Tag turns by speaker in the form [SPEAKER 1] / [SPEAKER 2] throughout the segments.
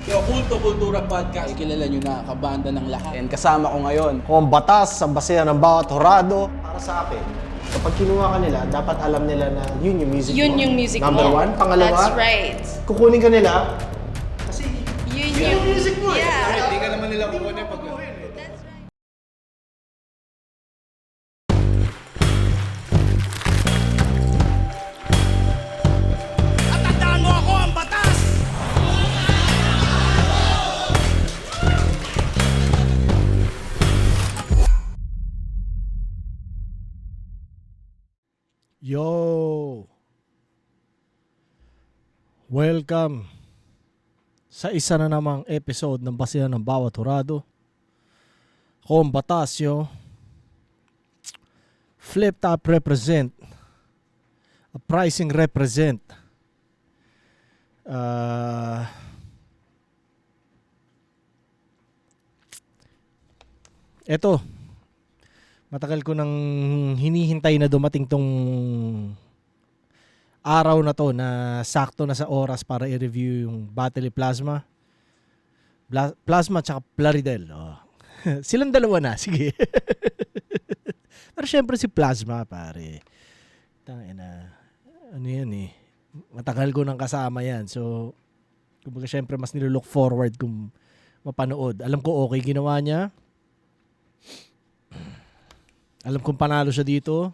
[SPEAKER 1] Yo, Kulto Kultura Podcast.
[SPEAKER 2] Ay, kilala nyo na, kabanda ng lahat.
[SPEAKER 3] And kasama ko ngayon.
[SPEAKER 4] Kung ang batas sa basehan ng bawat horado, para sa akin, kapag kinuha ka nila, dapat alam nila na yun yung music
[SPEAKER 5] Yun
[SPEAKER 4] mo.
[SPEAKER 5] yung music
[SPEAKER 4] Number
[SPEAKER 5] mo.
[SPEAKER 4] one. Pangalawa,
[SPEAKER 5] That's right.
[SPEAKER 4] kukunin ka nila, kasi
[SPEAKER 5] Yun
[SPEAKER 4] yung music mo
[SPEAKER 5] Yeah.
[SPEAKER 1] Hindi ka naman nila kukunin pag...
[SPEAKER 5] That's right.
[SPEAKER 1] Tatandaan mo ako ang batas!
[SPEAKER 6] Yo! Welcome sa isa na namang episode ng Basehan ng Bawat Horado. Ako ang Batasyo. Flip Top represent. A pricing represent. Eto. Matagal ko nang hinihintay na dumating tong araw na to na sakto na sa oras para i-review yung Battle Plasma. Plasma tsaka Plaridel. Oh. Silang dalawa na, sige. Pero syempre si Plasma, pare. Tangina. Ano yan eh. Matagal ko nang kasama yan. So, kumbaga syempre mas nilook forward kung mapanood. Alam ko okay ginawa niya. Alam kong panalo siya dito.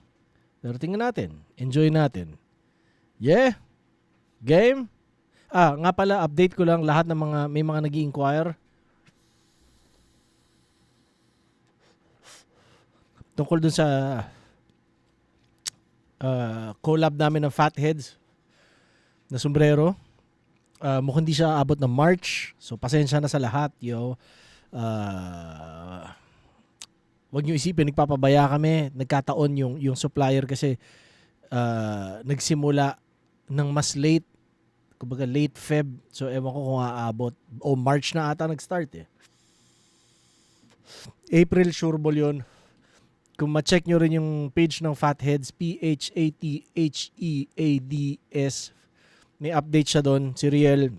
[SPEAKER 6] Pero tingnan natin. Enjoy natin. Yeah. Game. Nga pala, update ko lang lahat ng may mga nag-i-inquire. Tungkol dun sa collab namin ng Fatheads na sombrero. Mukhang di siya abot ng March. So, pasensya na sa lahat, yo. Wag niyo isipin, nagpapabaya kami. Nagkataon yung supplier kasi nagsimula ng mas late. Kumbaga late Feb. So ewan ko kung aabot. O March na ata nag-start eh. April, sure ball yun. Kung ma-check nyo rin yung page ng Fatheads, Phatheads, may update siya doon. Si Riel,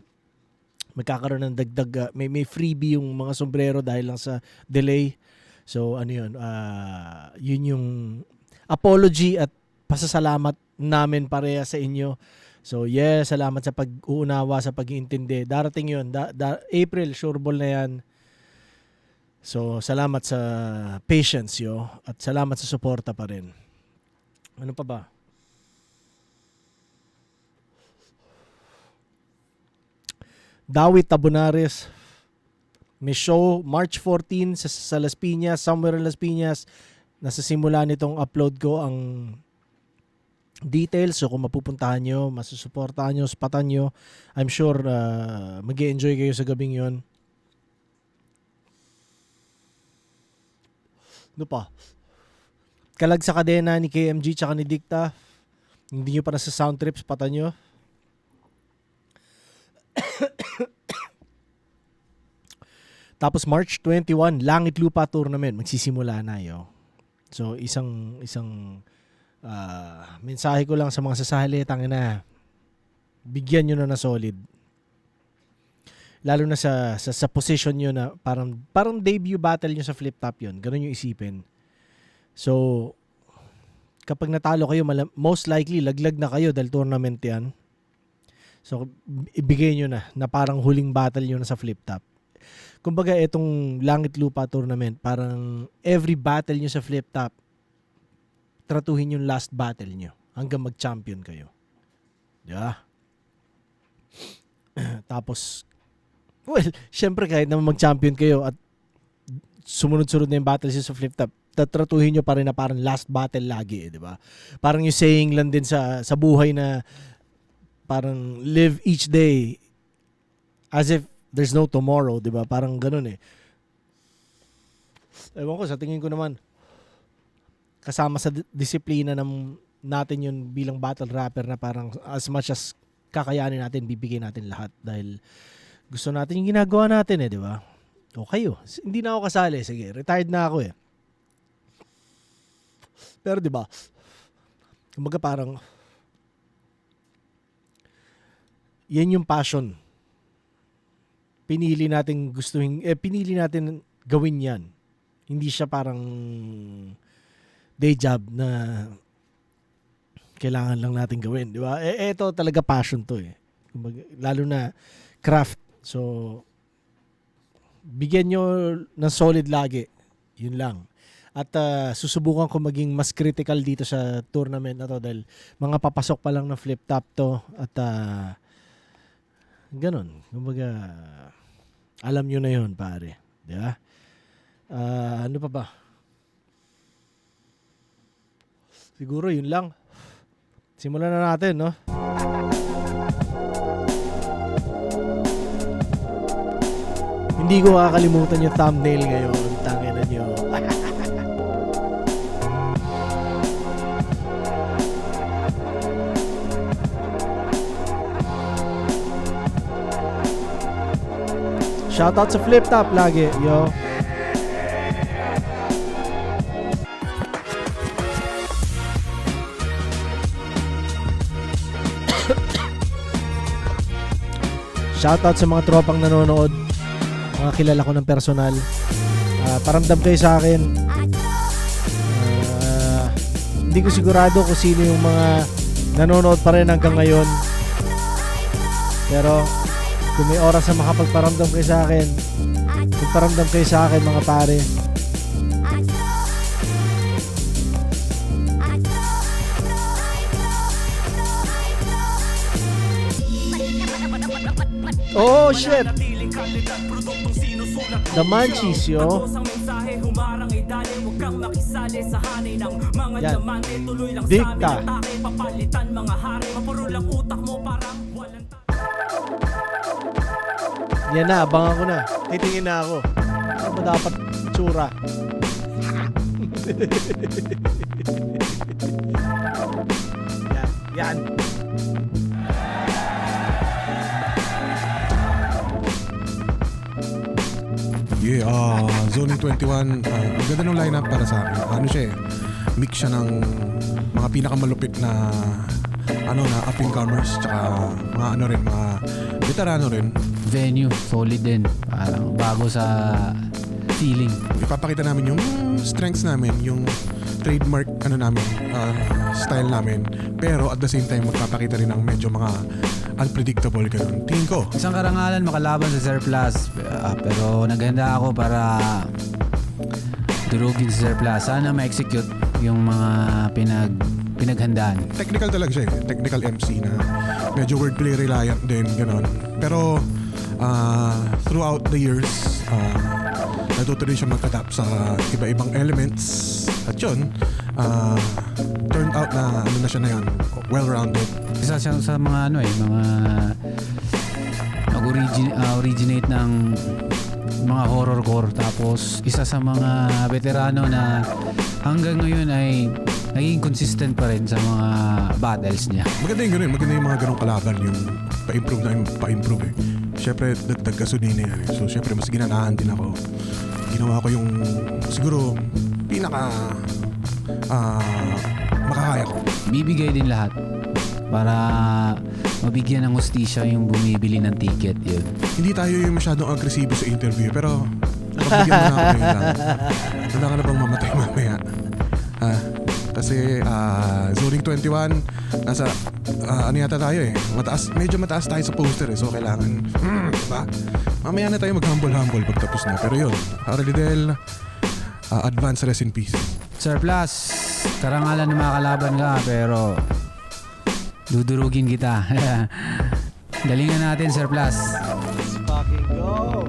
[SPEAKER 6] magkakaroon ng dagdag. May freebie yung mga sombrero dahil lang sa delay. So ano yun, yun yung apology at pasasalamat namin pareha sa inyo. So yeah, salamat sa pag-uunawa, sa pag-iintindi. Darating yun, April, sure ball na yan. So salamat sa patience yo at salamat sa suporta pa rin. Ano pa ba? Dawit Tabonares. May show March 14 sa Las Piñas, somewhere in Las Piñas. Nasa simula nitong upload ko ang details. So kung mapupuntahan nyo, masusuportahan nyo, spatan nyo, I'm sure mag-i-enjoy kayo sa gabing yon. Ano pa? Kalag sa kadena ni KMG tsaka ni Dicta. Hindi nyo pa nasa sound trips, spatan nyo. Tapos March 21, Langit Lupa Tournament magsisimula na yo. So isang mensahe ko lang sa mga sasali, tangina. Bigyan niyo na solid. Lalo na sa position niyo na parang debut battle niyo sa flip top 'yon. Ganun yung isipin. So kapag natalo kayo, most likely laglag na kayo dahil tournament 'yan. So ibigay niyo na parang huling battle niyo na sa flip top. Kumbaga itong Langit Lupa Tournament, parang every battle nyo sa flip top, tratuhin yung last battle nyo hanggang mag-champion kayo. Yeah. Tapos, well, syempre kahit naman mag-champion kayo at sumunod-sunod na yung battle sa flip top, tatratuhin nyo pa rin na parang last battle lagi, di ba? Parang yung saying lang din sa buhay na parang live each day as if there's no tomorrow, di ba? Parang ganun eh. Ewan ko, sa tingin ko naman, kasama sa disiplina natin yun bilang battle rapper na parang as much as kakayanin natin, bibigay natin lahat dahil gusto natin yung ginagawa natin eh, di ba? O kayo, hindi na ako kasali. Sige, retired na ako eh. Pero di ba, kumbaga parang yan yung passion. pinili natin pinili natin gawin yan. Hindi siya parang day job na kailangan lang natin gawin, di ba? Ito talaga passion to eh. Lalo na craft. So, bigyan nyo ng solid lagi. Yun lang. At susubukan ko maging mas critical dito sa tournament na to dahil mga papasok pa lang na flip top to at ganun. Kumbaga, alam nyo na yun, pare. Di ba? Ano pa ba? Siguro yun lang. Simulan na natin, no? Hindi ko kakalimutan yung thumbnail ngayon. Tangin na nyo. Shoutout sa Flip Top lagi, yo. Shoutout sa mga tropang nanonood. Mga kilala ko ng personal. Paramdam kayo sa akin. Hindi ko sigurado kung sino yung mga nanonood pa rin hanggang ngayon. Pero kung may oras na makapagparamdam kayo sa akin, magparamdam kayo sa akin mga pare. Oh shit! The Munchies, yo. Yan. Dikta. Yan na, abangan ko na. Titingin na ako. Ano ba dapat tsura? Yan.
[SPEAKER 3] Yeah, Zoning 21, ang ganda ng lineup para sa akin. Ano siya eh, mix siya ng mga pinakamalupit na up-and-comers, tsaka mga veterano rin.
[SPEAKER 5] Venue, solid din. Parang bago sa feeling.
[SPEAKER 3] Ipapakita namin yung strengths namin, yung trademark style namin. Pero at the same time, magpapakita rin ng medyo mga unpredictable ganun. Tingin ko.
[SPEAKER 5] Isang karangalan makalaban sa Surplus. Pero naghanda ako para durugin sa Surplus. Sana ma-execute yung mga pinaghandaan.
[SPEAKER 3] Technical talaga siya eh. Technical MC na medyo wordplay reliant din, gano'n. Pero throughout the years, natuto rin siya mag-adapt sa iba-ibang elements. At yun, turned out na ano na siya na yan, well-rounded.
[SPEAKER 5] Isa siya sa mga mga originate ng mga horrorcore. Tapos isa sa mga veterano na hanggang ngayon ay naging consistent pa rin sa mga battles niya.
[SPEAKER 3] Maganda yung ganun, maganda yung mga ganung kalaban, yung pa-improve eh. Siyempre, dagdag gasolina yan eh. So, siyempre, mas ginanahan din ako. Ginawa ko yung, siguro, pinaka makakaya ko.
[SPEAKER 5] Bibigay din lahat para mabigyan ng hustisya yung bumibili ng ticket. Yun.
[SPEAKER 3] Hindi tayo yung masyadong agresibo sa interview, pero pagbigyan mo na ako yun lang. Wala ka na bang mamatay mamaya? Kasi Zoning 21, nasa ano yata tayo eh. Medyo mataas tayo sa poster eh. So kailangan, diba? Mamaya na tayo mag-humble pagtapos na. Pero yun, Arlidel, advance rest in peace.
[SPEAKER 5] Surplus, karangalan na makakalaban ka pero dudurugin kita. Galingan natin, Surplus.
[SPEAKER 6] Let's fucking go!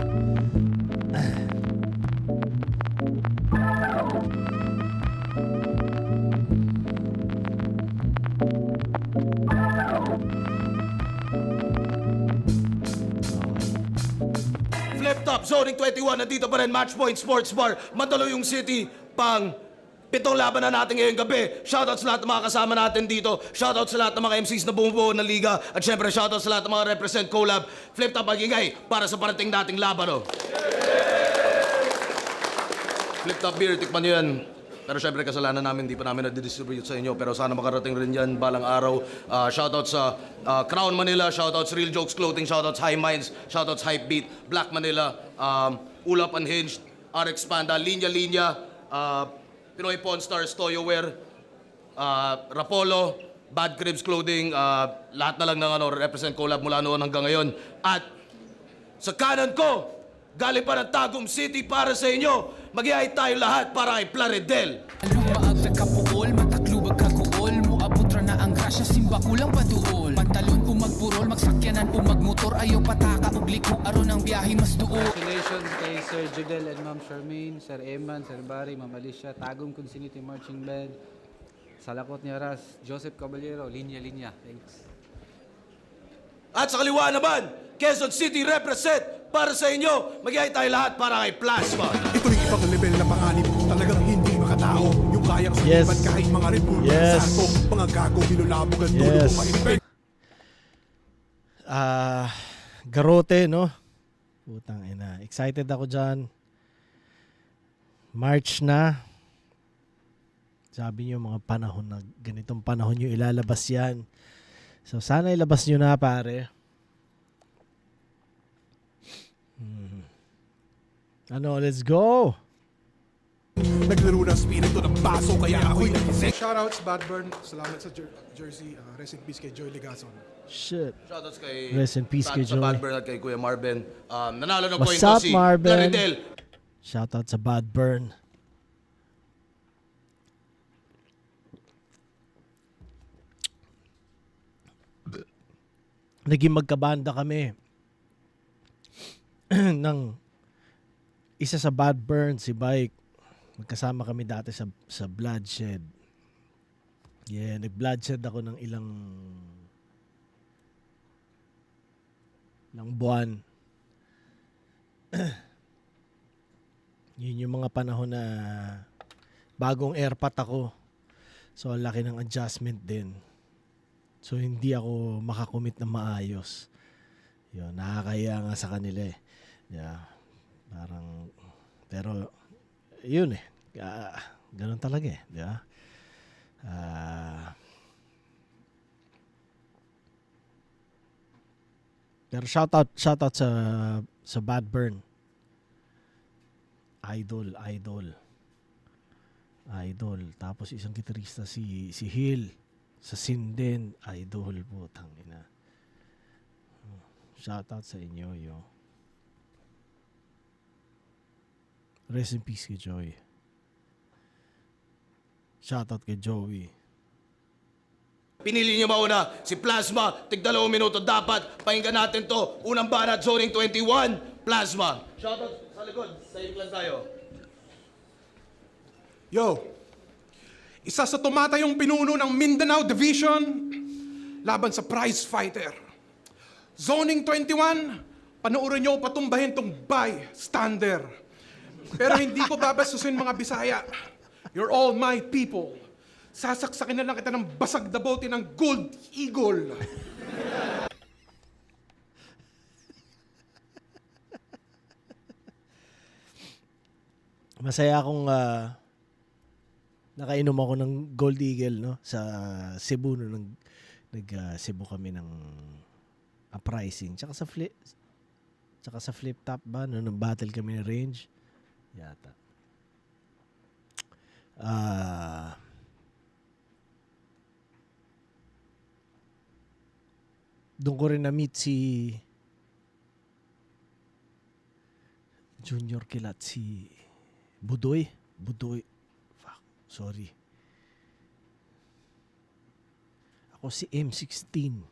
[SPEAKER 1] Flip Top, Zoning 21, nandito pa rin, Matchpoint Sports Bar, Mandaluyong City, pang 7 laban na natin ngayong gabi. Shoutout sa lahat ng mga kasama natin dito. Shoutout sa lahat ng mga MCs na bumubuo ng liga. At syempre, shoutout sa lahat ng mga represent collab. Flip Top, magingay para sa parating nating laban, oh. Flip Top beer, tikman nyo yan. Pero syempre kasalanan namin, di pa namin na-distribute sa inyo. Pero sana makarating rin yan balang araw. Shoutout sa Crown Manila, shoutout sa Real Jokes Clothing, shoutout sa High Minds, shoutout sa Hypebeat, Black Manila, Ulap Unhinged, RX Panda, Linya Linya, Pinoy Pawn Stars, Toyoware, Rapolo, Bad Cribs Clothing, lahat na lang ng represent collab mula noon hanggang ngayon. At sa kanan ko, galing pa ng Tagum City para sa inyo. Mag-iay tayo lahat para kay Plaridel.
[SPEAKER 7] Lumaag nagkapuol, mataklubag kaguol. Muabutra na ang grasya, simba kulang paduol. Pantalon umagpurol, magsakyanan umagmotor. Ayaw pataka, ugliko, aron ang biyahe mas duol.
[SPEAKER 5] Congratulations kay Sir Judel and Ma'am Charmaine, Sir Eman, Sir Barry, Ma'am Alicia, Tagum Consinity Marching Band, Salakot ni Aras, Joseph Caballero, Linya Linya. Thanks.
[SPEAKER 1] At sa kaliwa naman, Quezon City represent para sa inyo. Mag-iay tayo lahat para kay Plasma.
[SPEAKER 3] Ito rin ibang level na panganib. Talagang hindi makatao. Yung kayang
[SPEAKER 6] Yes.
[SPEAKER 3] sumipan kahit mga Red Bull.
[SPEAKER 6] Yes.
[SPEAKER 3] Santo, mga gago, binulabog ang dulo
[SPEAKER 6] Yes.
[SPEAKER 3] ko ma-infect.
[SPEAKER 6] Garote, no? Putang ina. Excited ako dyan. March na. Sabi niyo mga panahon na ganitong panahon nyo ilalabas yan. So sana ilabas nyo na, pare. Ano, let's go!
[SPEAKER 3] Naglaro ng spirito ng baso kaya ako'y nagising.
[SPEAKER 8] Shoutouts, Badburn. Salamat sa jersey. Rest in peace kay Joy Ligason.
[SPEAKER 6] Shit.
[SPEAKER 1] Shoutouts kay
[SPEAKER 6] Rest in peace kay
[SPEAKER 1] sa
[SPEAKER 6] Joy.
[SPEAKER 1] Bad Bernard, kay Kuya Marvin. Nanalo ng
[SPEAKER 6] What's
[SPEAKER 1] coin
[SPEAKER 6] up,
[SPEAKER 1] toss si
[SPEAKER 6] Marvin?
[SPEAKER 1] Plaridel.
[SPEAKER 6] Shoutout sa Bad Burn. Naging magkabanda kami ng isa sa Bad Burn, si Bike. Magkasama kami dati sa Bloodshed. Yeah, nag-bloodshed ako ng ilang buwan. Yun yung mga panahon na bagong airpat ako. So, ang laki ng adjustment din. So, hindi ako makakumit na maayos. Yun, nakakaya nga sa kanila eh. Yeah, parang, pero, yun eh. Ganun talaga eh. Di ba? Pero shoutout sa Bad Burn. Idol. Tapos isang gitarista si Hill sa Sinden, idol, putang ina. Shoutout sa inyo, yo. Rest in peace kay Joy. Shoutout kay Joey.
[SPEAKER 1] Pinili niyo mauna si Plasma. Tig 2 minuto dapat. Pakinggan natin to. Unang banat, Zoning 21, Plasma. Shoutout sa likod. Sa lang tayo.
[SPEAKER 8] Yo! Isa sa tumatayong pinuno ng Mindanao Division laban sa prize fighter. Zoning 21, panoorin nyo patumbahin tong bystander. Pero hindi ko babastusin mga Bisaya. You're all my people. Sasaksakin na lang kita ng basag na bote ng Gold Eagle.
[SPEAKER 6] Masaya akong nakainom ako ng Gold Eagle, no, sa Cebu no, nag Cebu kami ng uprising tsaka sa flip top ba no, nung battle kami ng range yata. Doon ko rin na-meet si Junior Kilat, si Budoy. Fuck, sorry. Ako si M16.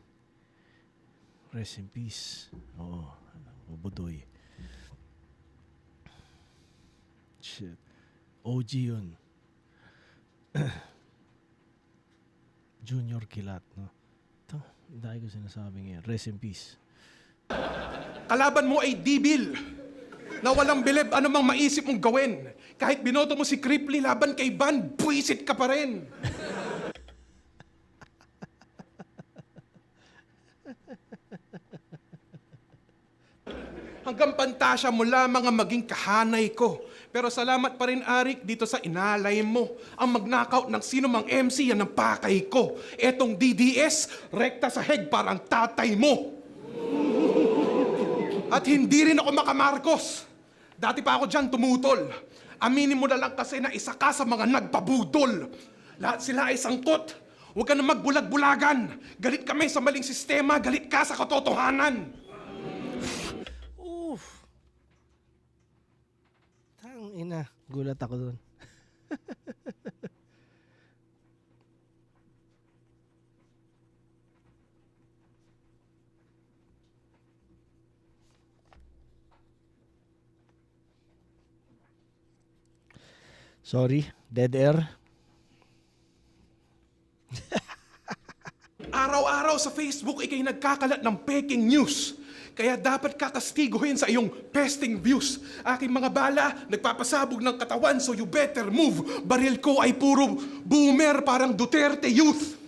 [SPEAKER 6] Rest in peace. Oo, Budoy. Shit. OG yun. Junior Kilat, no? Ito, dahil ko sinasabi ngayon. Rest in peace.
[SPEAKER 8] Kalaban mo ay dibil na walang bilib anumang maisip mong gawin. Kahit binoto mo si Cripply laban kay Van, buwisit ka pa rin. Hanggang pantasya mo lamang ang maging kahanay ko. Pero salamat pa rin, Arik, dito sa inalay mo. Ang mag-knockout ng sino mang MC, yan ang pakay ko. Etong DDS, rekta sa heg parang tatay mo. At hindi rin ako makamarkos. Dati pa ako dyan tumutol. Aminin mo na lang kasi na isa ka sa mga nagpabudol. Lahat sila ay sangkot. Huwag ka na magbulag-bulagan. Galit kami sa maling sistema, galit ka sa katotohanan.
[SPEAKER 6] Tang ina, gulat ako doon. Sorry, dead air.
[SPEAKER 8] Araw-araw sa Facebook, ikay nagkakalat ng peking news. Kaya dapat kakastiguhin sa iyong pesting views. Aking mga bala, nagpapasabog ng katawan, so you better move. Baril ko ay puro boomer, parang Duterte youth.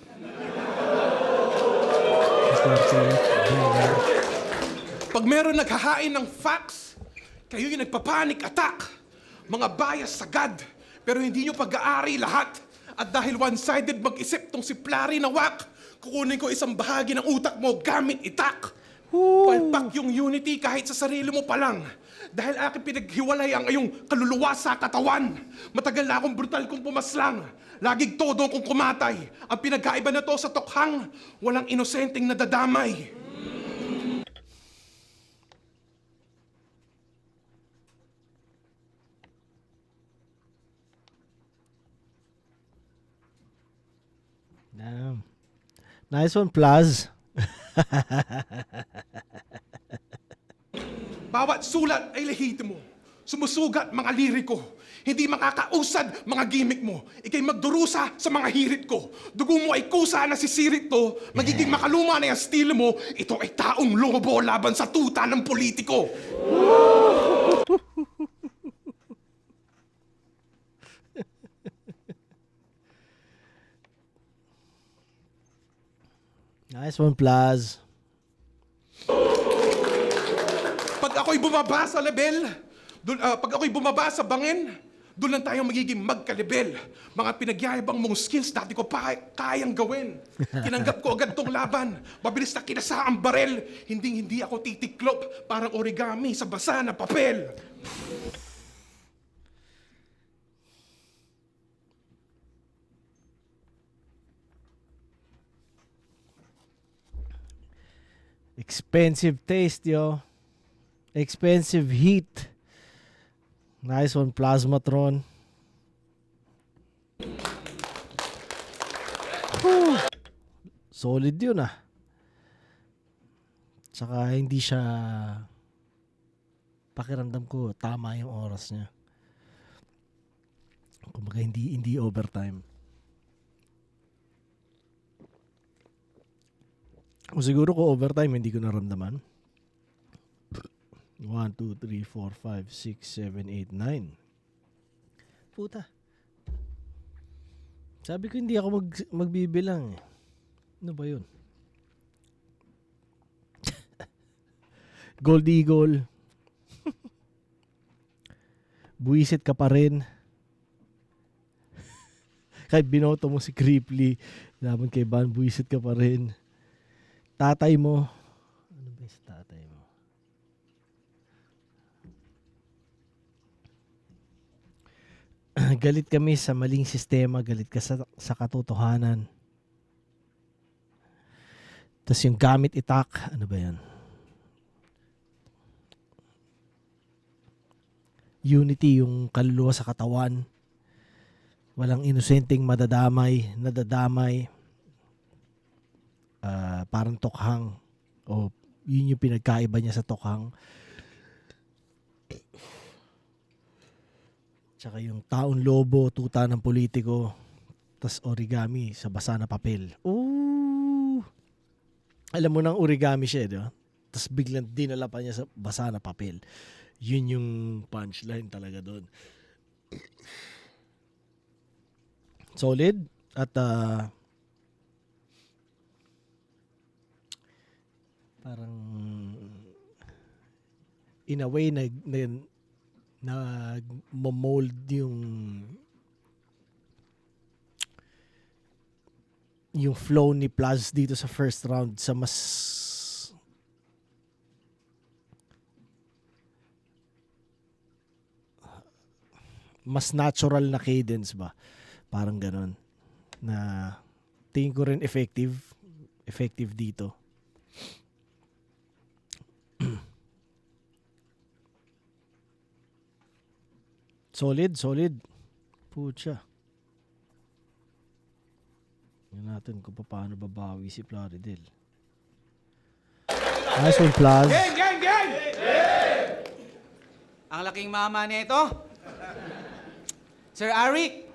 [SPEAKER 8] Pag meron naghahain ng facts, kayo yung nagpapanic attack. Mga bias sagad, pero hindi nyo pag-aari lahat. At dahil one-sided mag-isip tong si Plari na wak, kukunin ko isang bahagi ng utak mo gamit itak. Palpak yung unity kahit sa sarili mo pa lang. Dahil aking pinaghiwalay ang iyong kaluluwa sa katawan. Matagal na akong brutal kong pumaslang. Laging todo kong kumatay. Ang pinagkaiba na to sa tokhang, walang inosenteng nadadamay.
[SPEAKER 6] Damn. Nice one, Plaz.
[SPEAKER 8] Bawat sulat ay lehitimo. Sumusugat mga liriko. Hindi makakausad mga gimmick mo. Ikay magdurusa sa mga hirit ko. Dugo mo ay kusa na sisirit to. Magiging makaluma na yung estilo mo. Ito ay taong lobo laban sa tuta ng politiko.
[SPEAKER 6] Nice one, Plaz.
[SPEAKER 8] Pag ako'y bumaba sa level, pag ako'y bumaba sa bangin, doon lang tayo magiging magka-level. Mga pinagyayabang mong skills, dati ko pa kayang gawin. Tinanggap ko agad tong laban. Mabilis na kinasa ang barel. Hindi ako titiklop, parang origami sa basa na papel.
[SPEAKER 6] Expensive taste, yo. Expensive heat. Nice one, Plasmatron. Whew. Solid yun, ah. Tsaka hindi siya, pakiramdam ko tama yung oras niya. Kumbaga hindi overtime. O siguro ko overtime hindi ko naramdaman. 1, 2, 3, 4, 5, 6, 7, 8, 9. Puta. Sabi ko hindi ako magbibilang. Ano ba yun? Gold Eagle. Buwisit ka pa rin. Kahit binoto mo si Creeply, laban kay Van, buwisit ka pa rin. Tatay mo. Ano ba yung tatay mo? Galit kami sa maling sistema. Galit ka sa katotohanan. Tapos yung gamit itak. Ano ba yan? Unity, yung kaluluwa sa katawan. Walang inosenteng nadadamay. Parang tokhang. O yun yung pinagkaiba niya sa tokhang. Tsaka yung taong lobo, tuta ng politiko, tas origami sa basa na papel. Ooh! Alam mo nang origami siya, di ba? Tas biglang dinala pa niya sa basa na papel. Yun yung punchline talaga doon. Solid. At parang in a way nag-mold yung flow ni Plaz dito sa first round sa mas natural na cadence ba? Parang ganon. Na tingin ko rin effective dito. Solid. Pucha. Tingnan natin kung paano babawi si Plaridel. Nice one, Plaz.
[SPEAKER 9] Ang laking mama nito. Sir Arik,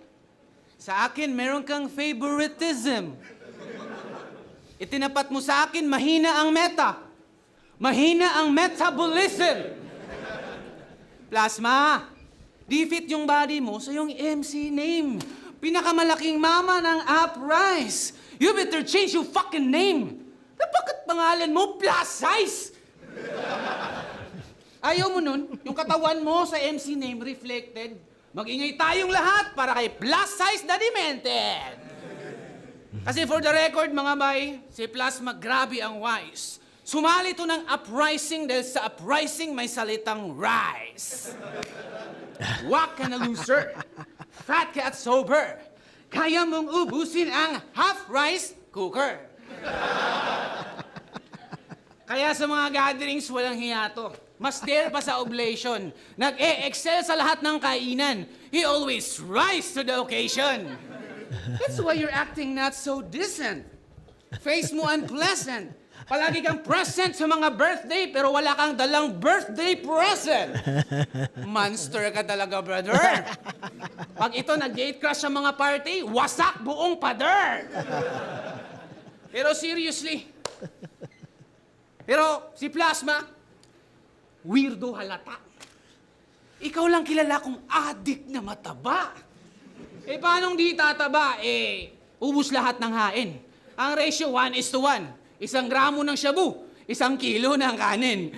[SPEAKER 9] sa akin meron kang favoritism. Itinapat mo sa akin, mahina ang meta. Mahina ang metabolism. Plasma, di fit yung body mo sa yung MC name. Pinakamalaking mama ng Uprise. You better change your fucking name. Bakit pangalan mo plus size? Ayaw mo nun, yung katawan mo sa MC name reflected. Mag-ingay tayong lahat para kay plus size na demented. Kasi for the record, mga bay, si Plasma grabe ang wise. Sumali to ng uprising dahil sa uprising may salitang rise. Wak ka na loser. Fat ka at sober. Kaya mong ubusin ang half-rice cooker. Kaya sa mga gatherings, walang hiyato. Mas dare pa sa oblation. Nag-e-excel sa lahat ng kainan. He always rise to the occasion. That's why you're acting not so decent. Face mo unpleasant. Palagi kang present sa mga birthday pero wala kang dalang birthday present. Monster ka talaga, brother. Pag ito nag-gate crash sa mga party, wasak buong pader. Pero seriously, si Plasma, weirdo halata. Ikaw lang kilala kong addict na mataba. Paanong di tataba? Ubus lahat ng hain. Ang ratio 1:1. 1 gramo ng shabu, 1 kilo ng kanin.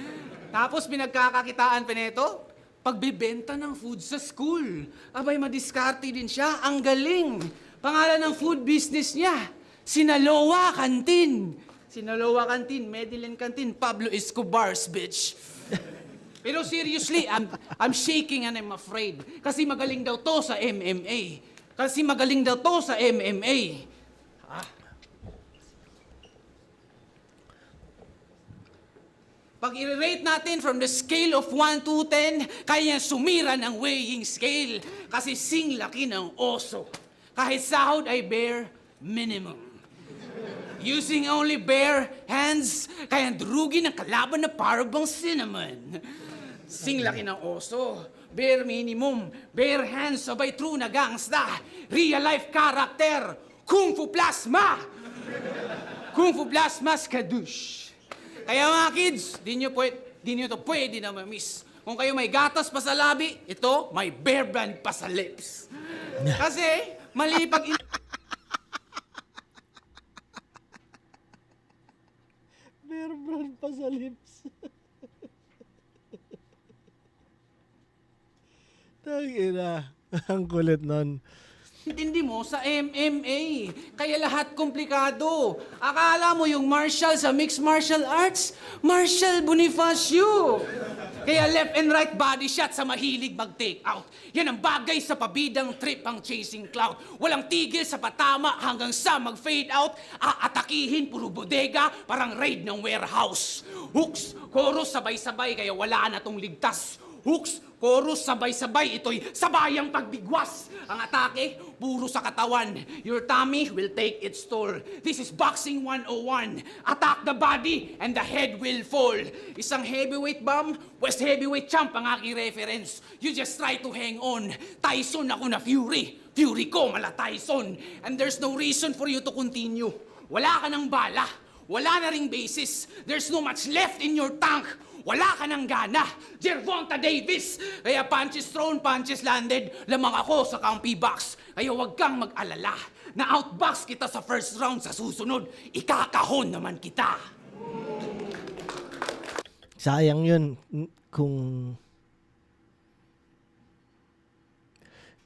[SPEAKER 9] Tapos pinagkakakitaan pa nito, pagbibenta ng food sa school. Abay, madiskarte din siya. Ang galing. Pangalan ng food business niya, Sinaloa Canteen. Sinaloa Canteen, Medellin Canteen, Pablo Escobar's bitch. Pero seriously, I'm shaking and I'm afraid. Kasi magaling daw to sa MMA. Pag i-rate natin from the scale of 1 to 10, kaya sumira ng weighing scale. Kasi sing laki ng oso. Kahit sahod ay bare minimum. Using only bare hands, kaya drugi ng kalaban na parang cinnamon. Sing laki ng oso, bare minimum, bare hands, sabay true na gangsta. Real life character, Kung Fu Plasma! Kung Fu Plasma Skadoosh. Kaya mga kids, di nyo to pwede na ma-miss. Kung kayo may gatas pa sa labi, ito, may Bear Brand pa sa lips. Kasi, mali pag...
[SPEAKER 6] Bear Brand pa sa lips. Tangina. Ang kulit nun.
[SPEAKER 9] Intindi mo sa MMA. Kaya lahat komplikado. Akala mo yung martial sa mixed martial arts? Martial Bonifacio. Kaya left and right body shot sa mahilig mag-take out. Yan ang bagay sa pabidang trip ang chasing cloud. Walang tigil sa patama hanggang sa mag-fade out. Aatakihin puro bodega parang raid ng warehouse. Hooks, chorus, sabay-sabay kaya wala na tong ligtas. Hooks, chorus, sabay-sabay, ito'y sabayang pagbigwas. Ang atake, puro sa katawan. Your tummy will take its toll. This is Boxing 101. Attack the body and the head will fall. Isang heavyweight bomb, West heavyweight champ ang aking reference. You just try to hang on. Tyson ako na Fury. Fury ko mala Tyson. And there's no reason for you to continue. Wala ka ng bala. Wala na ring basis. There's no much left in your tank. Wala ka ng gana. Gervonta Davis. Kaya punches thrown, punches landed. Lamang ako sa Campi box. Kaya huwag kang mag-alala. Na outbox kita sa first round sa susunod. Ikakahon naman kita.
[SPEAKER 6] Sayang yun kung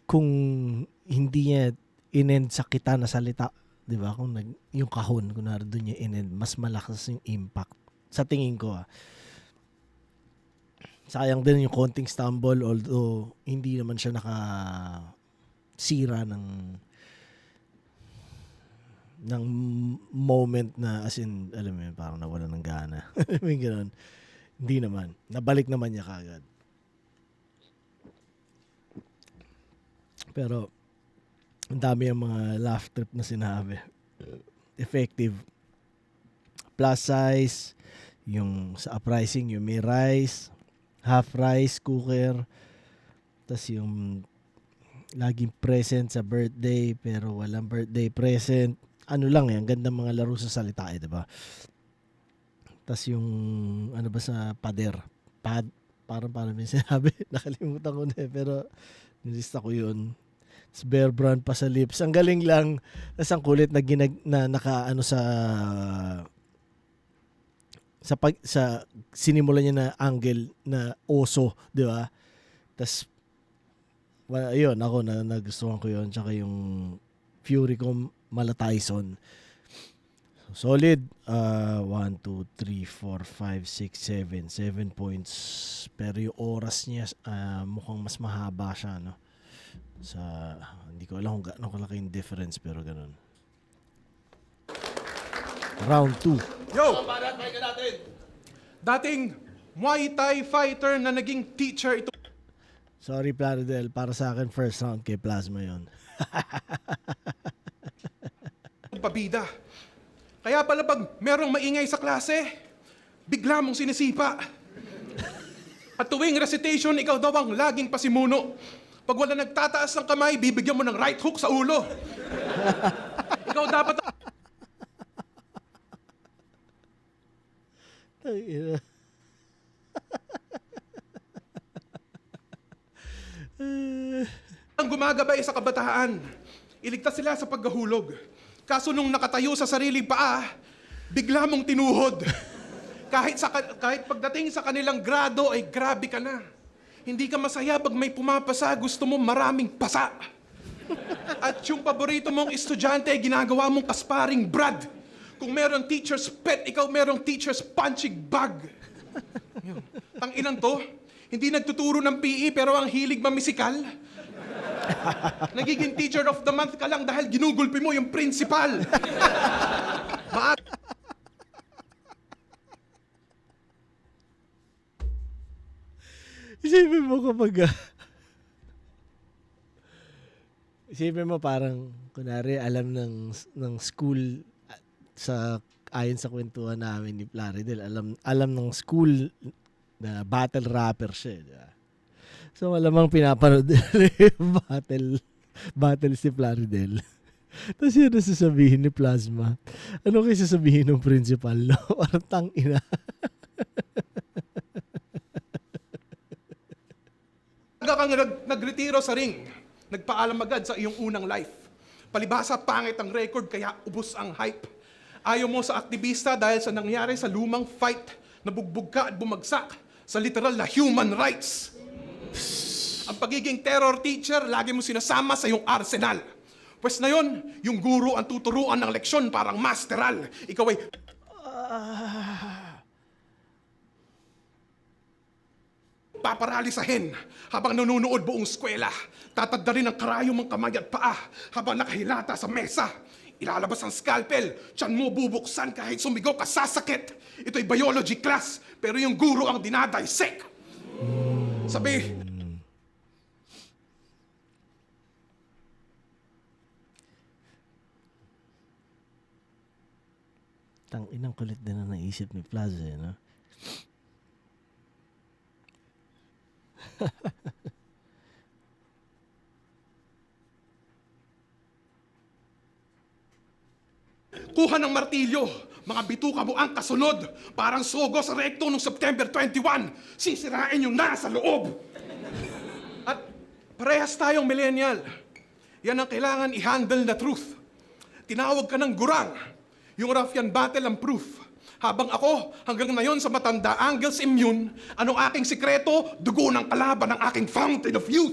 [SPEAKER 6] kung hindi niya inend sa kita na salita, 'di ba? Kung yung kahon kunwari doon niya inend, mas malakas yung impact sa tingin ko. Sayang din yung konting stumble, although hindi naman siya nakasira ng moment na as in, alam mo yun, parang nawala ng gana. May ganun. Hindi naman. Nabalik naman niya kagad. Pero ang dami ang mga laugh trip na sinabi. Effective. Plus size, yung sa uprising, yung may rice, half rice cooker, tas yung laging present sa birthday pero walang birthday present. Ano lang ang ganda mga laro sa salita diba? Tas yung ano ba sa pader? Parang may sinabi, nakalimutan ko na pero nilista ko yun. Tas Bear Brand pa sa lips. Ang galing lang. Tas ang kulit na naka ano sa sinimulan niya na angle na oso, di ba? Tas ayun, ako nagustuhan ko yun. Tsaka yung Fury ko Mala Tyson. Solid. 1, 2, 3, 4, 5, 6, 7. 7 points. Pero yung oras niya, mukhang mas mahaba siya, no? Hindi ko alam kung gaano kalaki yung difference, pero ganun. Round 2.
[SPEAKER 8] Yo! Dating Muay Thai fighter na naging teacher ito.
[SPEAKER 6] Sorry, Plaridel. Para sa akin, first round kay Plasma yon.
[SPEAKER 8] Pabida. Kaya pala pag merong maingay sa klase, bigla mong sinisipa. At tuwing recitation, ikaw daw ang laging pasimuno. Pag wala nagtataas ng kamay, bibigyan mo ng right hook sa ulo. Ikaw dapat... ang gumagabay sa kabataan. Iligtas sila sa paghahulog. Kaso nung nakatayo sa sariling paa, bigla mong tinuhod. Kahit pagdating sa kanilang grado ay grabe ka na. Hindi ka masaya pag may pumapasa, gusto mo maraming pasa. At yung paborito mong estudyante ay ginagawa mong kasparing Brad. Kung meron teacher's pet, ikaw merong teacher's punching bag. Tang-inan to, hindi nagtuturo ng PE pero ang hilig mamisikal. Nagiging teacher of the month ka lang dahil ginugulpi mo yung principal.
[SPEAKER 6] Isipin mo kapag... Isipin mo parang, kunwari, alam ng school ayon sa kwentuhan namin ni Plaridel, alam ng school na battle rapper siya. Diba? So, malamang pinapanood yung battle si Plaridel. Tapos yun na sasabihin ni Plasma. Ano kayo sasabihin ng principal? No? Parang tangina.
[SPEAKER 8] Kang nagretiro sa ring, nagpaalam agad sa iyong unang life. Palibhasa, pangit ang record, kaya ubos ang hype. Ayaw mo sa aktivista dahil sa nangyari sa lumang fight, nabugbog ka at bumagsak sa literal na human rights. Ang pagiging terror teacher, lagi mo sinasama sa iyong arsenal. Pwes na yon, yung guro ang tuturuan ng leksyon parang masteral. Ikaw ay... paparalisahin habang nanonood buong eskwela. Tataddarin ang karayom ang kamay at paa habang nakahilata sa mesa. Ilalabas ang scalpel, tiyan mo bubuksan kahit sumigaw ka sasakit. Ito'y biology class, pero yung guro ang dinadissect. Sabi,
[SPEAKER 6] Inang kulit din na naisip ni Plaza, no?
[SPEAKER 8] kuha ng martilyo, mga bituka mo ang kasunod. Parang sogo sa rekto noong September 21. Sisirain yung nasa loob. At parehas tayong millennial. Yan ang kailangan i-handle na truth. Tinawag ka ng gurang. Yung ruffian battle ang proof. Habang ako, hanggang ngayon sa matanda, Angles immune, anong aking sikreto? Dugo ng kalaban ng aking fountain of youth.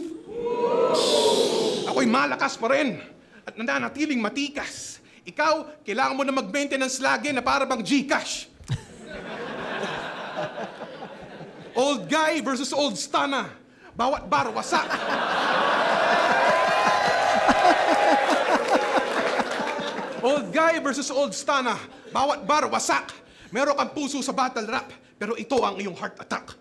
[SPEAKER 8] ako'y malakas pa rin at nananatiling matikas. Ikaw, kailangan mo na mag-maintenance lagi na para bang Gcash. Old guy versus old stana. Bawat bar, wasak. Old guy versus old stana. Bawat bar, wasak. Meron kang puso sa battle rap, pero ito ang iyong heart attack.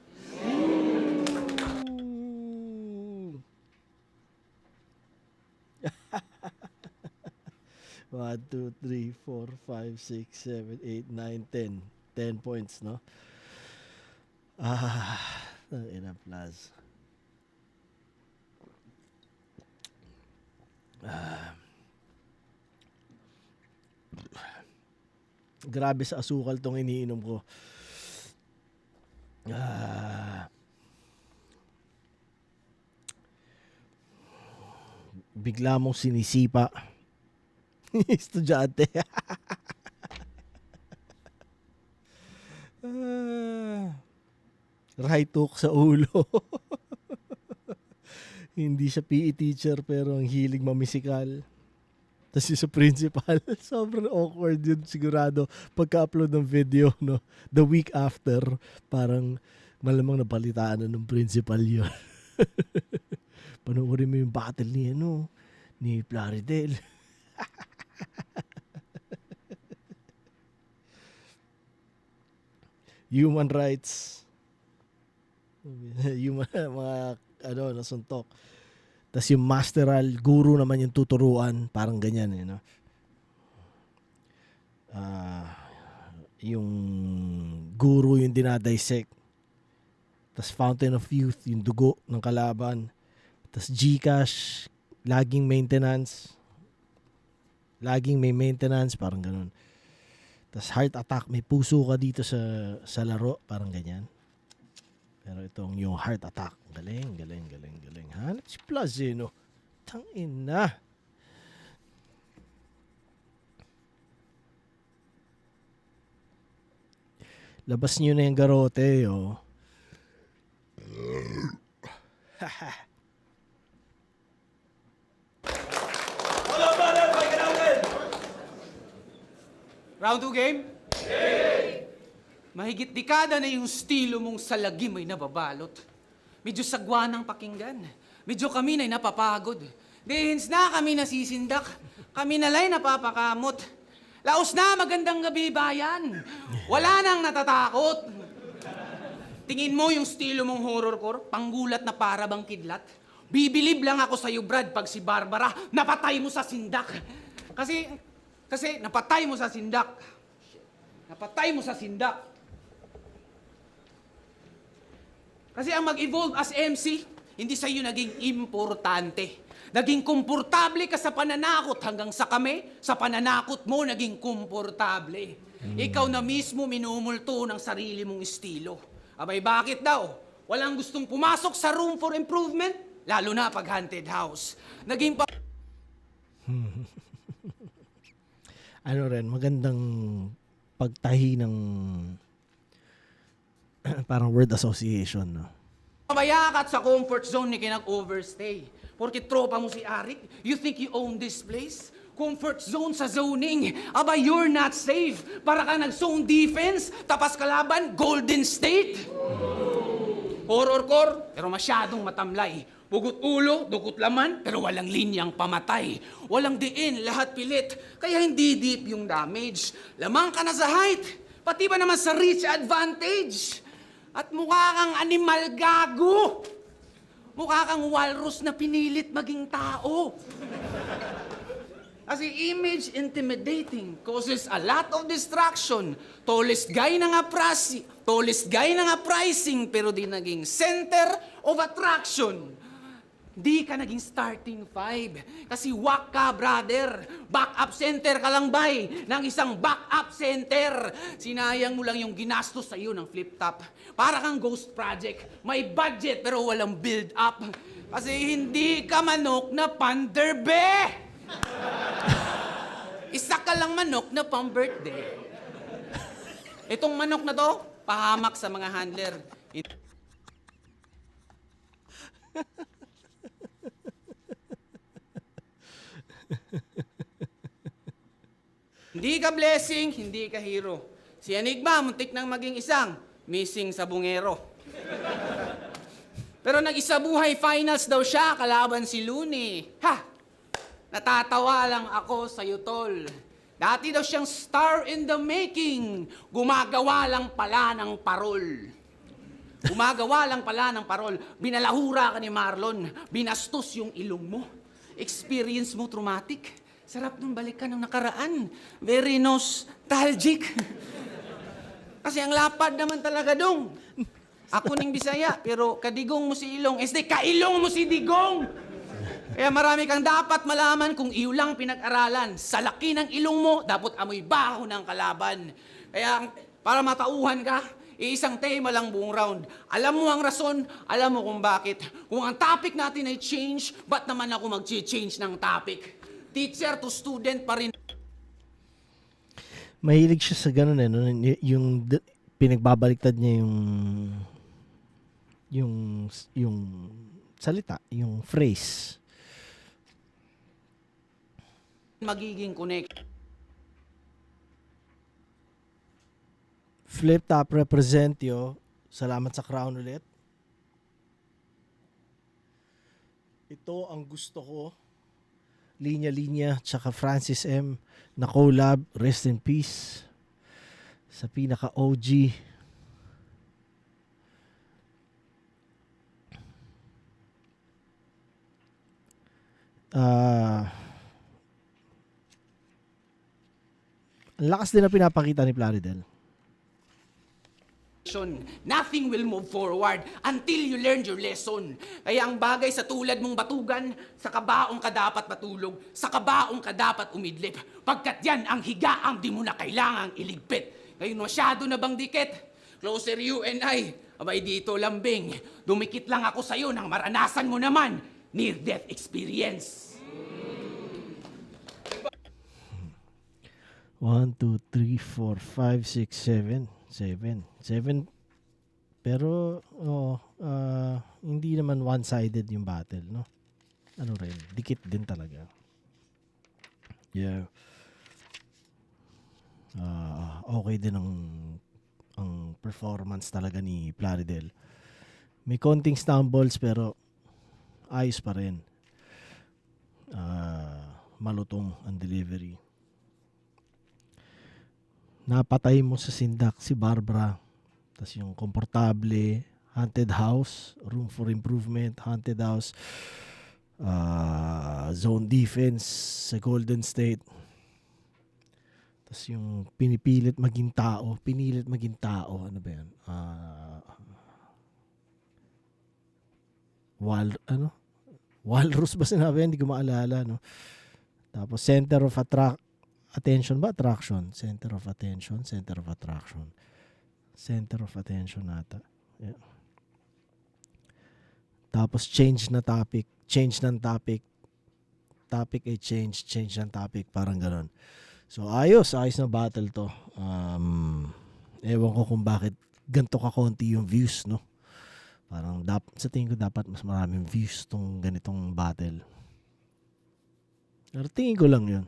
[SPEAKER 6] One, 2, 3, 4, 5, 6, 7, 8, 9, 10. 10 points, no? Ina plus. Grabe sa asukal tong iniinom ko. Bigla mong sinisipa. Estudyante. Right hook sa ulo. Hindi siya PE teacher pero ang hilig mamisikal. Tapos yung sa principal, sobrang awkward yun sigurado pagka-upload ng video, no? The week after, parang malamang nabalitaan na ng principal yun. Panoorin mo yung battle ni, ni Plaridel. Human rights. Human, mga, nasuntok. Tapos yung masteral, guru naman yung tuturuan. Parang ganyan, yung guru yung dinadissect. Tapos fountain of youth, yung dugo ng kalaban. Tapos Gcash, laging maintenance. Laging may maintenance, parang ganun. Tapos heart attack, may puso ka dito sa laro, parang ganyan. Pero itong yung heart attack, galing. Hanap si Plus, no? Tangin na. Labas nyo na yung garote, oh.
[SPEAKER 9] Round 2 game? Mahigit dekada na yung estilo mong salagim ay nababalot. Medyo sagwa ng pakinggan. Medyo kami na'y napapagod. Dehins na kami nasisindak. Kami nala'y napapakamot. Laos na magandang gabi bayan. Wala nang natatakot. Tingin mo yung estilo mong horrorcore, panggulat na para bang kidlat? Bibilib lang ako sa'yo, Brad, pag si Barbara napatay mo sa sindak. Kasi napatay mo sa sindak. Napatay mo sa sindak. Kasi ang mag-evolve as MC, hindi sa'yo naging importante. Naging komportable ka sa pananakot hanggang sa kami, sa pananakot mo naging komportable. Ikaw na mismo minumulto ng sarili mong estilo. Abay, bakit daw? Walang gustong pumasok sa room for improvement? Lalo na pag haunted house. Naging
[SPEAKER 6] magandang pagtahi ng parang word association, no?
[SPEAKER 9] Mabayakat sa comfort zone ni kinag-overstay. Porque tropa mo si Arik, you think you own this place? Comfort zone sa zoning. Aba, you're not safe. Para ka nag-zone defense, tapas kalaban, Golden State. Horrorcore, pero masyadong matamlay. Bugot ulo, dugot laman, pero walang linyang pamatay. Walang diin, lahat pilit, kaya hindi deep yung damage. Lamang ka na sa height, pati ba naman sa reach advantage? At mukha kang animal gago. Mukha kang walrus na pinilit maging tao. Kasi image intimidating causes a lot of distraction. Tallest guy na nga pricing, pero di naging center of attraction. Di ka naging starting five. Kasi wak ka, brother. Backup center ka lang, bay, ng isang backup center. Sinayang mo lang yung ginastos sa'yo ng flip-top. Para kang ghost project. May budget pero walang build-up. Kasi hindi ka manok na panderbe. Isa ka lang manok na pang-birthday. Itong manok na to, pahamak sa mga handler. Hindi ka blessing, hindi ka hero. Si Enigma, muntik nang maging isang missing sa bungero. Pero nag-isa buhay finals daw siya, kalaban si Looney. Ha! Natatawa lang ako sa'yo, tol. Dati daw siyang star in the making. Gumagawa lang pala ng parol. Gumagawa lang pala ng parol. Binalahura ka ni Marlon. Binastos yung ilong mo. Experience mo traumatic. Sarap nung balikan ng nakaraan. Very nostalgic. Kasi ang lapad naman talaga dong. Ako ning Bisaya, pero kadigong mo si Ilong. Kailong mo si Digong! Kaya marami kang dapat malaman kung iyo lang pinag-aralan. Sa laki ng ilong mo, dapat amoy baho ng kalaban. Kaya para matauhan ka, isang tema lang buong round. Alam mo ang rason, alam mo kung bakit. Kung ang topic natin ay change, ba't naman ako mag-change ng topic? Teacher to student pa rin.
[SPEAKER 6] Mahilig siya sa ganun no? Yung pinagbabaliktad niya yung salita, yung phrase.
[SPEAKER 9] Magiging connect.
[SPEAKER 6] Flip top represent yo. Salamat sa crown ulit. Ito ang gusto ko. Linya-linya tsaka Francis M na collab. Rest in peace. Sa pinaka OG. Ang lakas din na pinapakita ni Plaridel.
[SPEAKER 9] Nothing will move forward until you learn your lesson. Kaya ang bagay sa tulad mong batugan, sa kabaong ka dapat matulog, sa kabaong ka dapat umidlip. Pagkat yan ang higaang di mo na kailangang iligpit. Ngayon masyado na bang dikit? Closer you and I. Abay dito lambing. Dumikit lang ako sa'yo nang maranasan mo naman. Near-death experience.
[SPEAKER 6] 1, 2, 3, 4, 5, 6, 7. 7. Pero, hindi naman one-sided yung battle, no? Ano rin, dikit din talaga. Yeah. Okay din ang performance talaga ni Plaridel. May konting stumbles pero ayos pa rin. Malutong ang delivery. Napatay mo sa sindak si Barbara. Tapos yung komportable, haunted house, room for improvement, haunted house, zone defense sa Golden State. Tapos yung pinilit maging tao, ano ba yan? Walrus ba sinabi? Hindi ko maalala, no? Tapos center of attention ba? Attraction. Center of attention. Center of attraction. Center of attention nata. Yeah. Tapos change na topic. Change ng topic. Topic ay change. Change ng topic. Parang ganon. So ayos. Ayos na battle to. Ewan ko kung bakit ganito ka konti yung views, no? Parang sa tingin ko dapat mas maraming views tong ganitong battle. Pero tingin ko lang yun.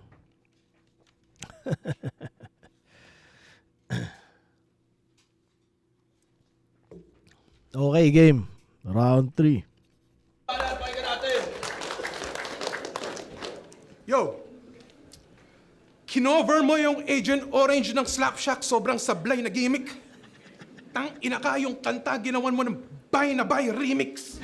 [SPEAKER 6] Okay, game. Round 3.
[SPEAKER 8] Yo! Kinover mo yung Agent Orange ng Slapshot, sobrang sablay na gimmick. Tang ina ka, yung kanta ginawan mo ng Buy na Buy remix.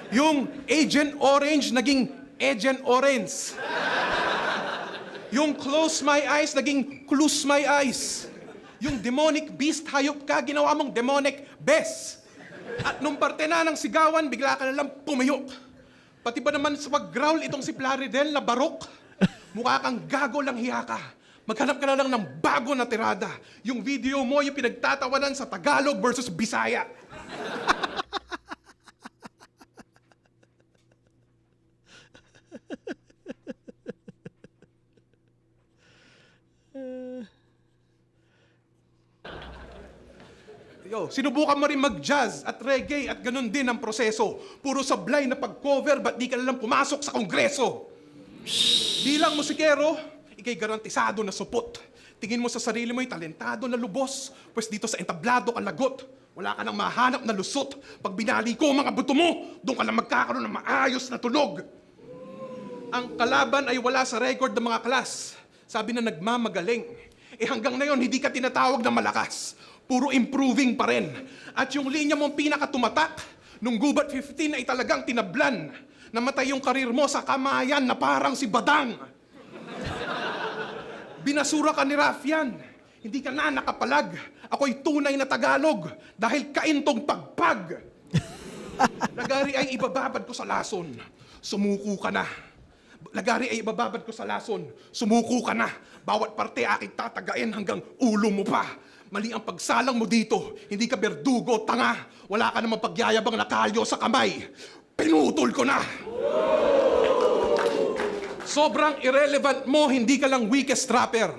[SPEAKER 8] Yung Agent Orange naging Agent Orange. Yung Close My Eyes naging Close My Eyes. Yung Demonic Beast, hayop ka, ginawa mong Demonic Best. At nung parte na ng sigawan, bigla ka na lang pumiyok. Pati ba naman sa pag-growl itong si Plaridel na barok? Mukha kang gago lang hiya ka. Maghanap ka na lang ng bago na tirada. Yung video mo, yung pinagtatawanan sa Tagalog versus Bisaya. Yo, sinubukan mo rin mag-jazz at reggae at ganun din ang proseso. Puro sablay na pag-cover, ba't di ka nalang pumasok sa kongreso? Bilang musikero, ikay garantisado na supot. Tingin mo sa sarili mo'y talentado na lubos, pues dito sa entablado ka lagot. Wala ka nang mahanap na lusot. Pag binali ko mga buto mo, doon ka lang magkakaroon ng maayos na tunog. Ang kalaban ay wala sa record ng mga klas. Sabi na nagmamagaling. Hanggang ngayon, hindi ka tinatawag na malakas. Puro improving pa rin. At yung linya mong pinakatumatak, nung gubat 15 ay talagang tinablan. Namatay yung karir mo sa kamayan na parang si Badang. Binasura ka ni Raffian. Hindi ka na nakapalag. Ako'y tunay na Tagalog dahil kaintong pagpag. Lagari ay ibababad ko sa lason. Sumuko ka na. Lagari ay ibababad ko sa lason. Sumuko ka na. Bawat parte aking tatagain hanggang ulo mo pa. Mali ang pagsalang mo dito. Hindi ka berdugo, tanga. Wala ka namang pagyayabang na kalyo sa kamay. Pinutol ko na. Sobrang irrelevant mo, hindi ka lang weakest rapper.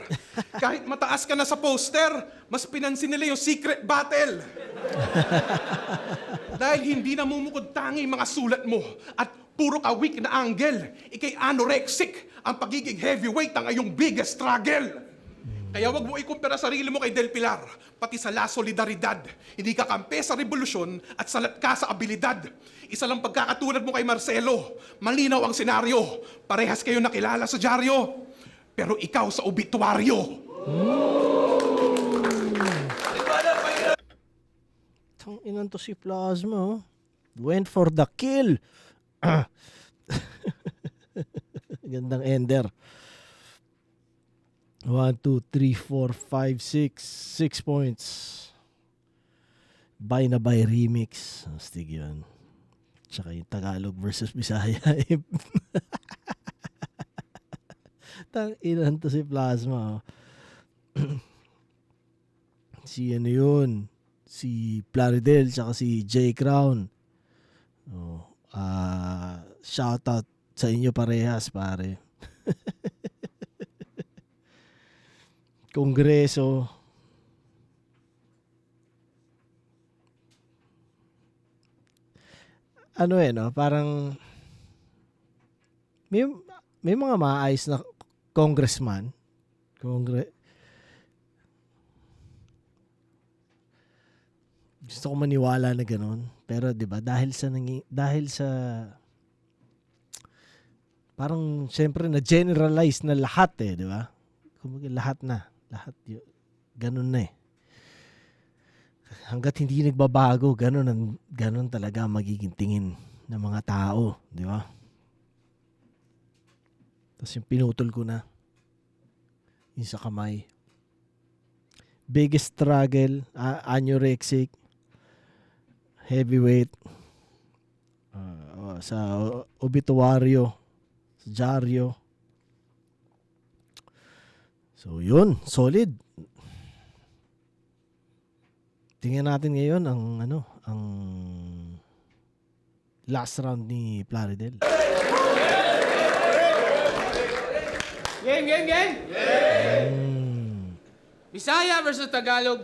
[SPEAKER 8] Kahit mataas ka na sa poster, mas pinansin nila yung secret battle. Dahil hindi namumukod tangi mga sulat mo at puro ka weak na angle. Ikay anorexic. Ang pagiging heavyweight ang iyong biggest struggle. Kaya wag mo ikumpara sarili mo kay Del Pilar, pati sa La Solidaridad. Hindi ka kampe sa revolusyon at salat ka sa abilidad. Isa lang pagkakatulad mo kay Marcelo. Malinaw ang senaryo. Parehas kayo nakilala sa dyaryo. Pero ikaw sa obituaryo.
[SPEAKER 6] Tang inan to si Plasma, oh. Went for the kill. Gandang ender. 1, 2, 3, 4, 5, 6 points. Buy na buy remix. Astig yun. Tsaka yung Tagalog versus Bisaya. Tang ilan to si Plasma. Si ano yun? Si Plaridel tsaka si J Crown. Oh, shout out sa inyo parehas, pare. Kongreso. Ano no? Parang may mga maayos na congressman. Gusto ko maniwala na gano'n. Pero 'di ba dahil sa parang siyempre na generalize na lahat 'di ba? Kumbaga lahat ganun na eh. Hangga't hindi nagbabago, ganun talaga magiging tingin ng mga tao, di ba? Tapos yung pinutol ko na, yung sa kamay. Biggest struggle, anorexic, heavyweight, sa obituaryo, sa dyaryo. So yun, solid. Tingnan natin ngayon ang last round ni Plaridel.
[SPEAKER 9] Game! Bisaya versus Tagalog.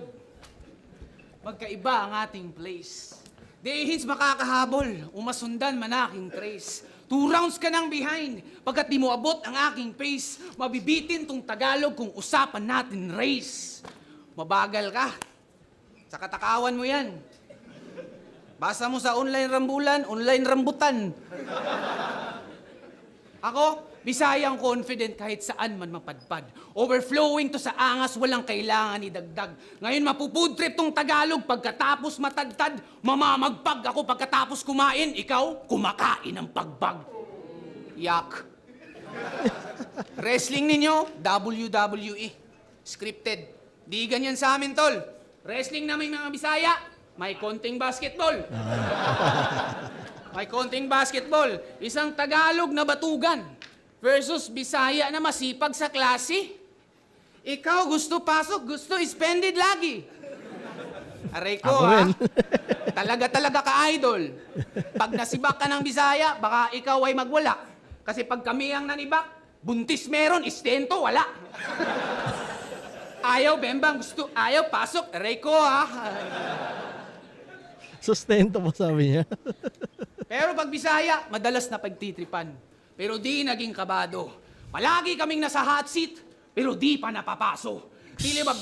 [SPEAKER 9] Magkaiba ang ating place. Dihins makakahabol, umasundan man aking trace. 2 rounds ka nang behind. Pagkat di mo abot ang aking pace, mabibitin tong Tagalog kung usapan natin race. Mabagal ka. Sa katakawan mo yan. Basa mo sa online rambulan, online rambutan. Ako, Bisayang confident kahit saan man mapadpad. Overflowing to sa angas, walang kailangan idagdag. Ngayon mapupud trip tong Tagalog, pagkatapos matagtad, mamamagpag ako pagkatapos kumain, ikaw kumakain ng pagbag. Yak. Wrestling ninyo, WWE. Scripted. Di ganyan sa amin, tol. Wrestling namin mga Bisaya, may konting basketball. May konting basketball. Isang Tagalog na batugan versus Bisaya na masipag sa klase. Ikaw gusto pasok, gusto spended lagi. Aray ko, ha? Talaga ka idol. Pag nasibak ka ng Bisaya, baka ikaw ay magwala. Kasi pag kami ang nanibak, buntis meron, istento wala. Ayaw, Bembang, gusto, ayaw, pasok. Aray ko, ha?
[SPEAKER 6] Sustento po sabi niya.
[SPEAKER 9] Pero pag Bisaya, madalas na pagtitripan. Pero di naging kabado. Palagi kaming nasa hot seat, pero di pa napapaso. Tila ba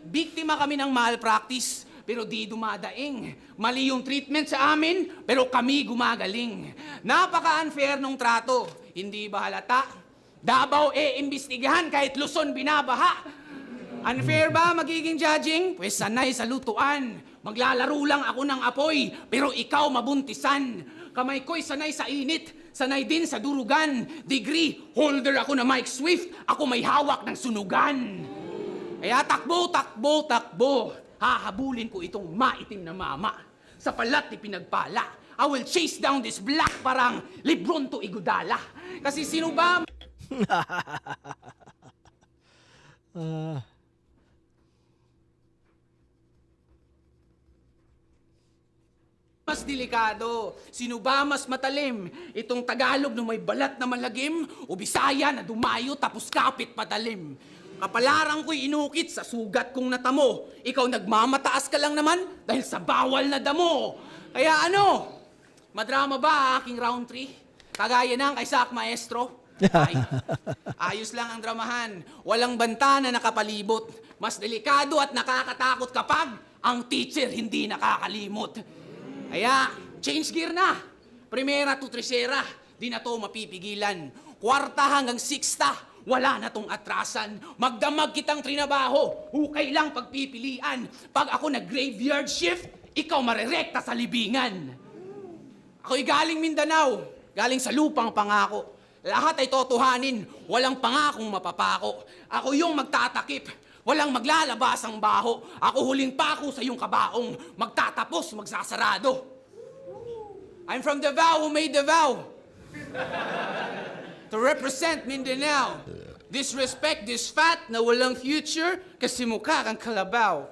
[SPEAKER 9] biktima kami ng malpractice, pero di dumadaing. Mali yung treatment sa amin, pero kami gumagaling. Napaka-unfair nung trato. Hindi ba halata? Davao imbestigahan kahit Luzon binabaha. Unfair ba magiging judging? Pwes sanay sa lutuan. Maglalaro lang ako ng apoy, pero ikaw mabuntisan. Kamay ko'y sanay sa init, sanay din sa durugan. Degree, holder ako na Mike Swift, ako may hawak ng sunugan. Kaya takbo, takbo, takbo. Hahabulin ko itong maitim na mama. Sa palat ni pinagpala, I will chase down this black parang Lebron to Iguodala. Kasi sino ba mas delikado? Sino ba mas matalim? Itong Tagalog na may balat na malagim o Bisaya na dumayo tapos kapit patalim? Kapalaran ko'y inukit sa sugat kong natamo. Ikaw nagmamataas ka lang naman dahil sa bawal na damo. Kaya ano? Madrama ba aking round 3? Kagaya ng kay Sak Maestro? Ay, ayos lang ang dramahan. Walang banta na nakapalibot. Mas delikado at nakakatakot kapag ang teacher hindi nakakalimot. Kaya, change gear na. Primera to tercera, di na to mapipigilan. Kwarta hanggang sixta, wala na tong atrasan. Magdamag kitang trinabaho, hukay lang pagpipilian. Pag ako nag-graveyard shift, ikaw marerekta sa libingan. Ako'y galing Mindanao, galing sa lupang pangako. Lahat ay totohanin, walang pangakong mapapako. Ako yung magtatakip, walang maglalabas ang baho. Ako huling pako sa iyong kabaong, magtatapos, magsasarado. I'm from Davao who made the vow to represent Mindanao. Disrespect this fat na walang future kasi mukha kang kalabaw.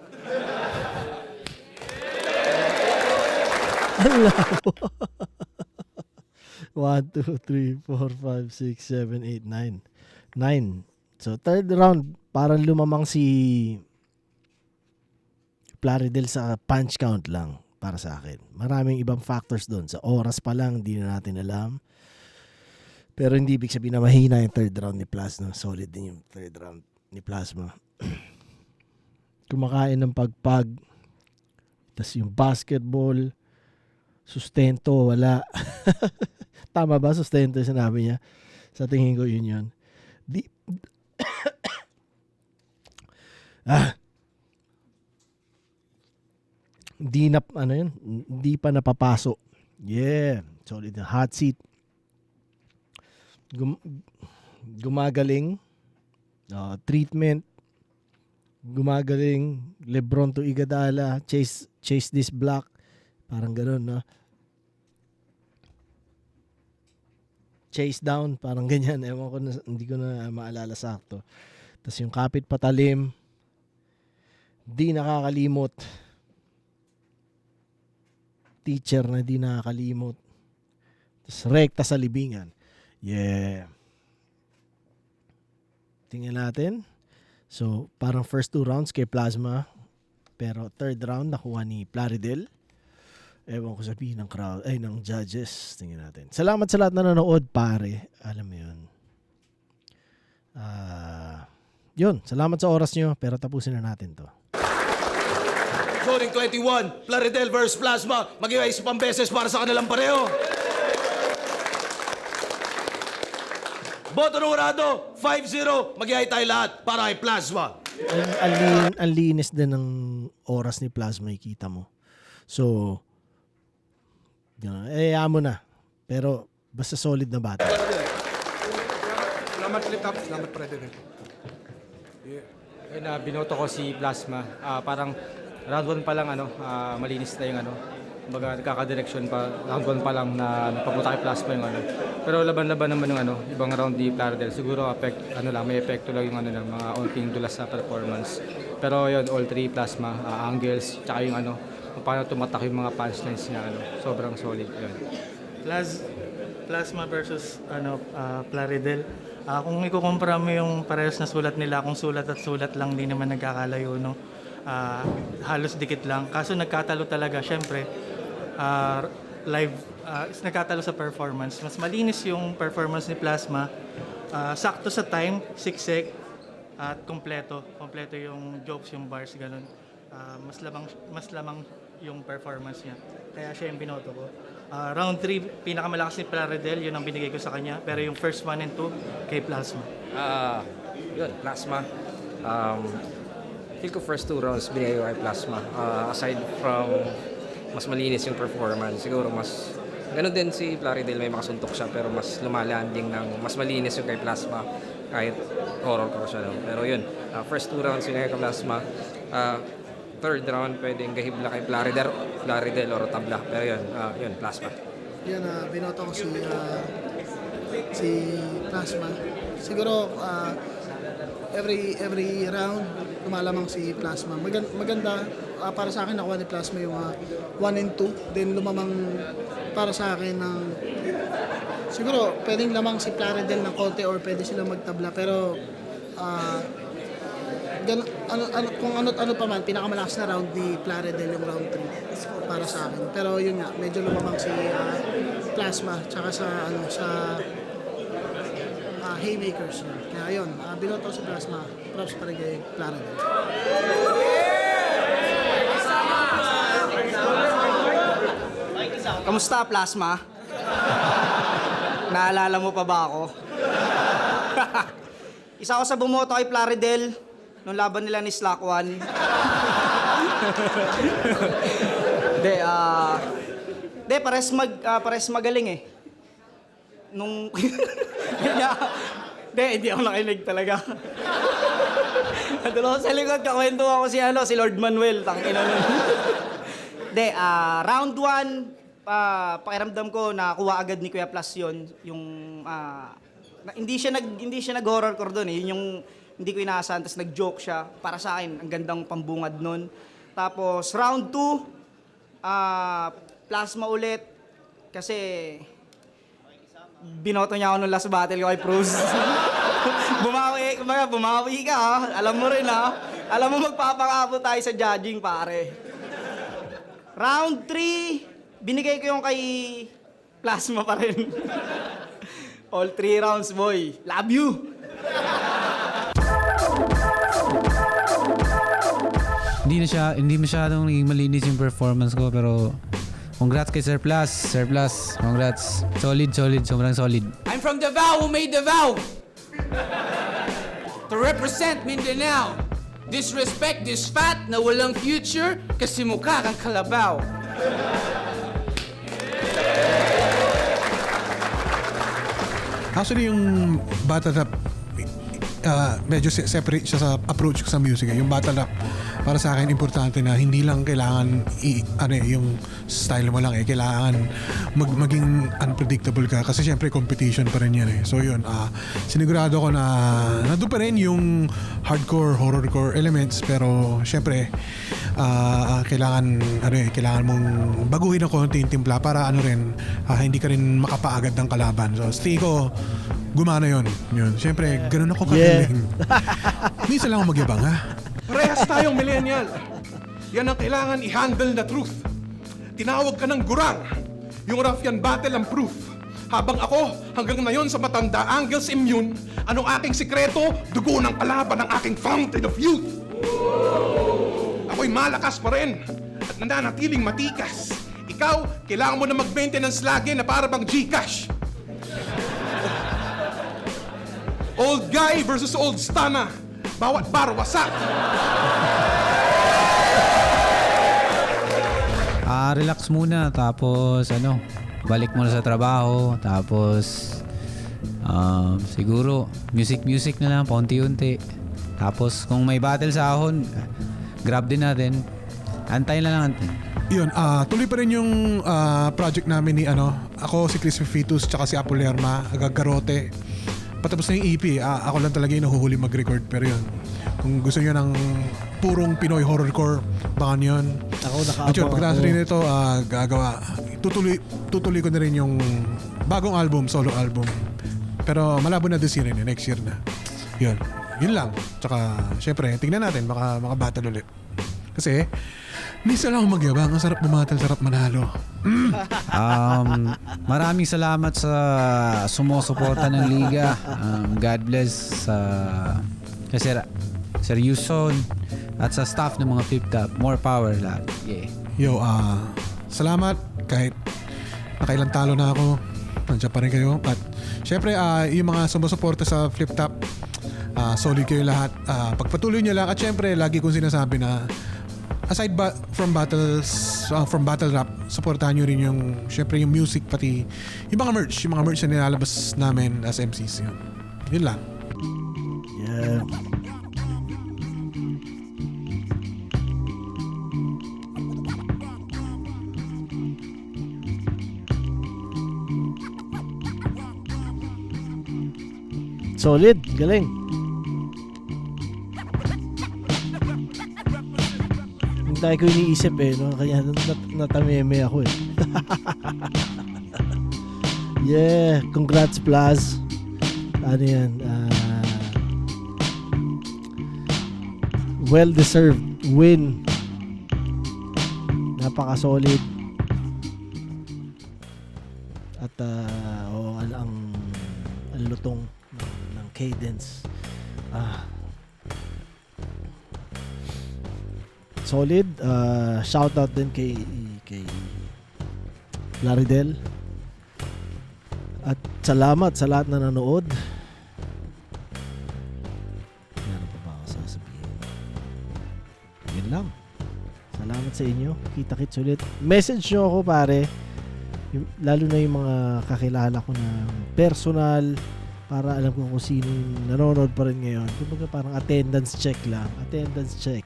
[SPEAKER 6] 1, 2, 3, 4, 5, 6, 7, 8, 9. 9. So, third round, parang lumamang si Plaridel sa punch count lang para sa akin. Maraming ibang factors doon. Sa oras pa lang, hindi na natin alam. Pero hindi ibig sabihin na mahina yung third round ni Plasma. Solid din yung third round ni Plasma. Kumakain ng pagpag. Tapos yung basketball, sustento, wala. Tama ba? Sustento yung sinabi niya. Sa tingin ko yun. Hindi pa napapaso. Yeah. Solid na. Hot seat. Gumagaling. Treatment. Gumagaling. Lebron to Iguodala. Chase this block. Parang ganun, no? Chase down, parang ganyan. Ewan ko na, hindi ko na maalala sakto. Tapos yung kapit patalim, di nakakalimot. Teacher na di nakakalimot. Tapos rekta sa libingan. Yeah. Tingnan natin. So, parang first 2 rounds kay Plasma. Pero third round nakuha ni Plaridel. Ewan ko sabihin ng crowd, ng judges. Tingnan natin. Salamat sa lahat na nanood, pare. Alam mo yun. Yun, salamat sa oras nyo, pero tapusin na natin to.
[SPEAKER 1] Zoning 21, Plaridel versus Plasma. Mag-iwa isa pang beses para sa kanilang pareho. Boto ng urado, 5-0. Mag-ihay tayo lahat para kay Plasma.
[SPEAKER 6] Ang linis din ng oras ni Plasma, ikita mo. So, mo na. Pero, basta solid na bata.
[SPEAKER 8] Salamat Litap, salamat President.
[SPEAKER 10] Yeah. Binoto ko si Plasma. Parang round 1 pa lang malinis na yung kumbaga nagkaka-direction pa. Round 1 pa lang na papunta kay Plasma yung Pero laban-laban naman yung ibang round di Plaridel. Siguro may epekto lang yung mga onting dulas sa performance. Pero yun, all 3 Plasma, angles, tsaka yung paano tumatak yung mga punchlines niya, sobrang solid yun.
[SPEAKER 11] Plasma versus Plaridel. Kung ikukumpara mo yung parehas na sulat nila, kung sulat at sulat lang, di naman nagkakalayo, no? Halos dikit lang. Kaso nagkatalo talaga, syempre, live, is nagkatalo sa performance. Mas malinis yung performance ni Plasma. Sakto sa time, siksik, at kompleto. Kompleto yung jokes, yung bars, ganun. Mas lamang yung performance niya. Kaya siya yung binoto ko. Round 3, pinakamalakas ni Plaridel, yun ang binigay ko sa kanya. Pero yung first 1 and 2, kay Plasma.
[SPEAKER 10] Yun, Plasma. Feel ko first 2 rounds binigay ko kay Plasma. Aside from mas malinis yung performance, siguro mas ganun din si Plaridel, may makasuntok siya pero mas lumalanding ng mas malinis yung kay Plasma kahit horror ko siya. No? Pero yun, first 2 rounds binigay kay Plasma. Third round pwedeng gahibla kay Plaridel or tabla. Pero yun, Plasma.
[SPEAKER 12] Yan, binoto ko si Plasma. Siguro every round lumalamang si Plasma. Maganda para sa akin nakuha ni Plasma yung 1 and 2. Then lumamang para sa akin ng siguro pwedeng lamang si Plaridel ng konti or pwede silang magtabla pero kung ano pa man, pinakamalakas na round ni Plaridel yung round 3 para sa akin. Pero yun nga, medyo lumamang si Plasma tsaka sa haymakers. Kaya yun, binoto si Plasma. Props pa rin kay Plaridel.
[SPEAKER 9] Kamusta, Plasma? Naalala mo pa ba ako? Isa ako sa bumoto kay Plaridel nung laban nila ni Slack One. Pares magaling eh. Nung... hindi ako nakinig talaga. Doon ako sa likod, kakwento ako si Lord Manuel, tangina nun. Round 1, pakiramdam ko nakuha agad ni Kuya Plus yun. Yung, hindi siya nag-horror core doon eh. Yun yung hindi ko inaasahan, tapos nag-joke siya. Para sa akin, ang gandang pambungad nun. Tapos round 2, Plasma ulit. Kasi binoto niya ako nung last battle ko kay Cruz. Bumawi ka ha. Alam mo rin ha. Alam mo magpapakabo tayo sa judging pare. Round 3, binigay ko yung kay Plasma pa rin. All 3 rounds boy. Love you!
[SPEAKER 5] Hindi masyadong naging malinis yung performance ko pero congrats kay Sir Plus. Sir Plus, congrats. Solid, sobrang solid.
[SPEAKER 9] I'm from Davao who made the vow to represent Mindanao. Disrespect this fat na walang future kasi mukha kang kalabaw.
[SPEAKER 3] Actually, yung battle rap, medyo separate siya sa approach ko sa music. Yung battle rap, para sa akin, importante na hindi lang kailangan yung style mo lang kailangan maging unpredictable ka kasi syempre competition pa rin yan So yun, sinigurado ko na nandun pa rin yung hardcore, horrorcore elements pero syempre kailangan mong baguhin ng konti yung timpla para hindi ka rin makapaagad ng kalaban. So stay ko, gumana yun. Syempre, ganun ako kagaling. Minsan lang ako magyabang
[SPEAKER 8] Parehas tayong millennial. Yan ang kailangan i-handle na truth. Tinawag ka ng gurang. Yung ruffian battle ang proof. Habang ako, hanggang ngayon sa matanda, Angels immune, anong aking sikreto? Dugo ng kalaban ng aking fountain of youth. Ako'y malakas pa rin at nananatiling matikas. Ikaw, kailangan mo na mag-maintenance lagi na para bang Gcash. Old guy versus old stana. Bawat bar wasak.
[SPEAKER 5] Relax muna tapos balik muna sa trabaho tapos siguro music na lang paunti-unti. Tapos kung may battle sa ahon, grab din natin. Antayin na lang.
[SPEAKER 3] Yun, tuloy pa rin yung project namin ni ako si Chris Fitus tsaka si Apple Lerma, Gagarote. Patapos na yung EP, ako lang talaga yung nahuhuli mag-record. Pero yun, kung gusto nyo ng purong Pinoy horrorcore, baka yun.
[SPEAKER 6] Ako
[SPEAKER 3] At yun, pagkatapos rin ito, gagawa. Tutuloy ko na rin yung bagong album, solo album. Pero malabo na this year rin, next year na. Yun lang. Tsaka, syempre, tingnan natin, baka makabattle ulit. Kasi, minsan lang ako magyabang. Ang sarap bumatal, sarap manalo.
[SPEAKER 5] Maraming salamat sa sumusuporta ng liga. God bless kay Sir Yuson at sa staff ng mga Flip Top. More power lahat. Yeah.
[SPEAKER 3] Yo, salamat. Kahit nakailang talo na ako, nandiyan pa rin kayo. At syempre, yung mga sumusuporta sa Flip Top, solid kayo lahat. Pagpatuloy nyo lang. At syempre, lagi kong sinasabi na aside from battle rap, supportahan nyo rin yung syempre yung music, pati yung mga merch na nilalabas namin as MCs. Yun lang.
[SPEAKER 6] Yeah. Solid, galing. Yung tayo ko iniisip no? Kaya natameme ako Yeah, congrats Plaz. Ano yan? Well-deserved win. Napaka-solid. At ang lutong ng cadence. Solid. Shoutout din kay Laridel. At salamat sa lahat na nanood. Meron pa ba ako sasabihin? Yun lang. Salamat sa inyo. Kita-kits ulit. Message nyo ako pare. Lalo na yung mga kakilala ko na personal, para alam ko kung sino yung nanonood pa rin ngayon. Kumbaga parang attendance check lang. Attendance check.